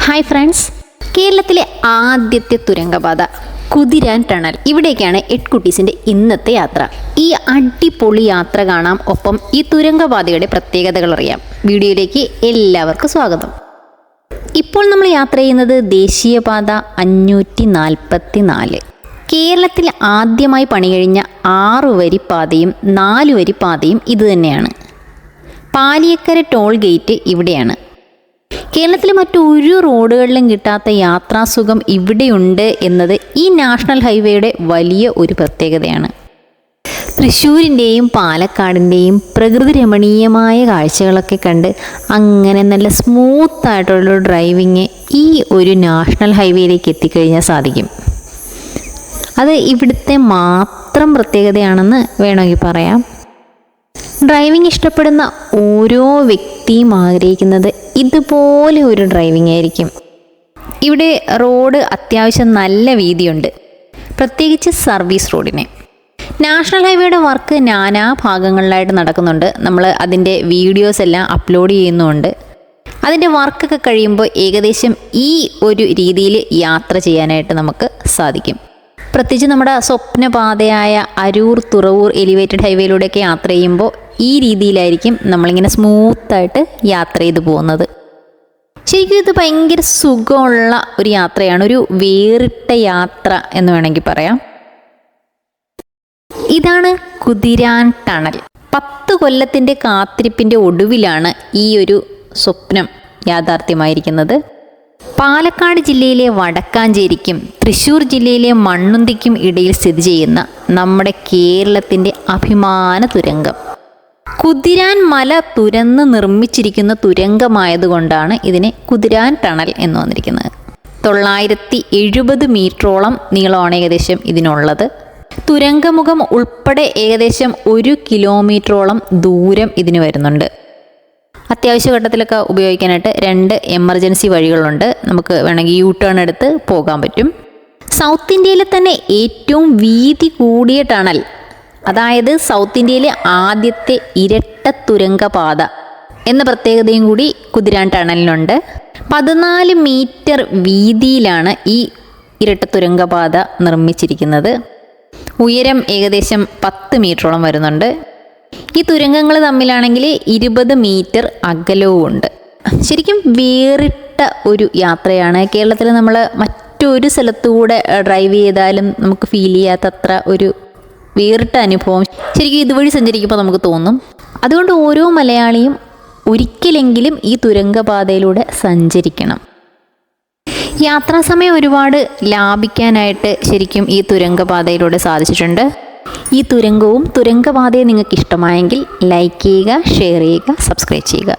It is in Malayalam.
ഹായ് ഫ്രണ്ട്സ്, കേരളത്തിലെ ആദ്യത്തെ തുരങ്കപാത കുതിരാൻ ടണൽ. ഇവിടേക്കാണ് എഡ്കുട്ടീസിൻ്റെ ഇന്നത്തെ യാത്ര. ഈ അടിപൊളി യാത്ര കാണാം, ഒപ്പം ഈ തുരങ്കപാതയുടെ പ്രത്യേകതകൾ അറിയാം. വീഡിയോയിലേക്ക് എല്ലാവർക്കും സ്വാഗതം. ഇപ്പോൾ നമ്മൾ യാത്ര ചെയ്യുന്നത് ദേശീയപാത 544. കേരളത്തിൽ ആദ്യമായി പണി കഴിഞ്ഞ 6 വരി പാതയും 4 വരി പാതയും ഇതുതന്നെയാണ്. പാലിയക്കര ടോൾ ഗേറ്റ് ഇവിടെയാണ്. കേരളത്തിലെ മറ്റൊരു റോഡുകളിലും കിട്ടാത്ത യാത്രാസുഖം ഇവിടെയുണ്ട് എന്നത് ഈ നാഷണൽ ഹൈവേയുടെ വലിയ ഒരു പ്രത്യേകതയാണ്. തൃശ്ശൂരിൻ്റെയും പാലക്കാടിൻ്റെയും പ്രകൃതി രമണീയമായ കാഴ്ചകളൊക്കെ കണ്ട് അങ്ങനെ നല്ല സ്മൂത്തായിട്ടുള്ളൊരു ഡ്രൈവിങ് ഈ ഒരു നാഷണൽ ഹൈവേയിലേക്ക് എത്തിക്കഴിഞ്ഞാൽ സാധിക്കും. അത് ഇവിടുത്തെ മാത്രം പ്രത്യേകതയാണെന്ന് വേണമെങ്കിൽ പറയാം. ഡ്രൈവിംഗ് ഇഷ്ടപ്പെടുന്ന ഓരോ വ്യക്തിയും ആഗ്രഹിക്കുന്നത് ഇതുപോലെ ഒരു ഡ്രൈവിംഗ് ആയിരിക്കും. ഇവിടെ റോഡ് അത്യാവശ്യം നല്ല വീതിയുണ്ട്, പ്രത്യേകിച്ച് സർവീസ് റോഡിന്. നാഷണൽ ഹൈവേയുടെ വർക്ക് നാനാ ഭാഗങ്ങളിലായിട്ട് നടക്കുന്നുണ്ട്. നമ്മൾ അതിൻ്റെ വീഡിയോസ് എല്ലാം അപ്ലോഡ് ചെയ്യുന്നുണ്ട്. അതിൻ്റെ വർക്കൊക്കെ കഴിയുമ്പോൾ ഏകദേശം ഈ ഒരു രീതിയിൽ യാത്ര ചെയ്യാനായിട്ട് നമുക്ക് സാധിക്കും. പ്രത്യേകിച്ച് നമ്മുടെ സ്വപ്നപാതയായ അരൂർ തുറവൂർ എലിവേറ്റഡ് ഹൈവേയിലൂടെയൊക്കെ യാത്ര ചെയ്യുമ്പോൾ ഈ രീതിയിലായിരിക്കും നമ്മളിങ്ങനെ സ്മൂത്തായിട്ട് യാത്ര ചെയ്തു പോകുന്നത്. ശരിക്കും ഇത് ഭയങ്കര സുഖമുള്ള ഒരു യാത്രയാണ്, ഒരു വേറിട്ട യാത്ര എന്ന് വേണമെങ്കിൽ പറയാം. ഇതാണ് കുതിരാൻ ടണൽ. 10 കൊല്ലത്തിൻ്റെ കാത്തിരിപ്പിൻ്റെ ഒടുവിലാണ് ഈ ഒരു സ്വപ്നം യാഥാർത്ഥ്യമായിരിക്കുന്നത്. പാലക്കാട് ജില്ലയിലെ വടക്കാഞ്ചേരിക്കും തൃശ്ശൂർ ജില്ലയിലെ മണ്ണുന്തിക്കും ഇടയിൽ സ്ഥിതി ചെയ്യുന്ന നമ്മുടെ കേരളത്തിൻ്റെ അഭിമാന തുരങ്കം. കുതിരാൻ മല തുരന്ന് നിർമ്മിച്ചിരിക്കുന്ന തുരങ്കമായതുകൊണ്ടാണ് ഇതിനെ കുതിരാൻ ടണൽ എന്ന് വന്നിരിക്കുന്നത്. 970 മീറ്ററോളം നീളമാണ് ഏകദേശം ഇതിനുള്ളത്. തുരങ്കമുഖം ഉൾപ്പെടെ ഏകദേശം 1 കിലോമീറ്ററോളം ദൂരം ഇതിന് വരുന്നുണ്ട്. അത്യാവശ്യ ഘട്ടത്തിലൊക്കെ ഉപയോഗിക്കാനായിട്ട് 2 എമർജൻസി വഴികളുണ്ട്. നമുക്ക് വേണമെങ്കിൽ യു ടേൺ എടുത്ത് പോകാൻ പറ്റും. സൗത്ത് ഇന്ത്യയിലെ തന്നെ ഏറ്റവും വീതി കൂടിയ ടണൽ, അതായത് സൗത്ത് ഇന്ത്യയിലെ ആദ്യത്തെ ഇരട്ട തുരങ്കപാത എന്ന പ്രത്യേകതയും കൂടി കുതിരാൻ ടണലിനുണ്ട്. 14 മീറ്റർ വീതിയിലാണ് ഈ ഇരട്ട തുരങ്കപാത നിർമ്മിച്ചിരിക്കുന്നത്. ഉയരം ഏകദേശം 10 മീറ്ററോളം വരുന്നുണ്ട്. ഈ തുരങ്കങ്ങൾ തമ്മിലാണെങ്കിൽ 20 മീറ്റർ അകലവും ഉണ്ട്. ശരിക്കും വേറിട്ട ഒരു യാത്രയാണ്. കേരളത്തിൽ നമ്മൾ മറ്റൊരു സ്ഥലത്തുകൂടെ ഡ്രൈവ് ചെയ്താലും നമുക്ക് ഫീൽ ചെയ്യാത്തത്ര ഒരു വേറിട്ട അനുഭവം ശരിക്കും ഇതുവഴി സഞ്ചരിക്കുമ്പോൾ നമുക്ക് തോന്നും. അതുകൊണ്ട് ഓരോ മലയാളിയും ഒരിക്കലെങ്കിലും ഈ തുരങ്കപാതയിലൂടെ സഞ്ചരിക്കണം. യാത്രാസമയം ഒരുപാട് ലാഭിക്കാനായിട്ട് ശരിക്കും ഈ തുരങ്കപാതയിലൂടെ സാധിച്ചിട്ടുണ്ട്. ഈ തുരങ്കവും തുരങ്കപാതയും നിങ്ങൾക്ക് ഇഷ്ടമായെങ്കിൽ ലൈക്ക് ചെയ്യുക, ഷെയർ ചെയ്യുക, സബ്സ്ക്രൈബ് ചെയ്യുക.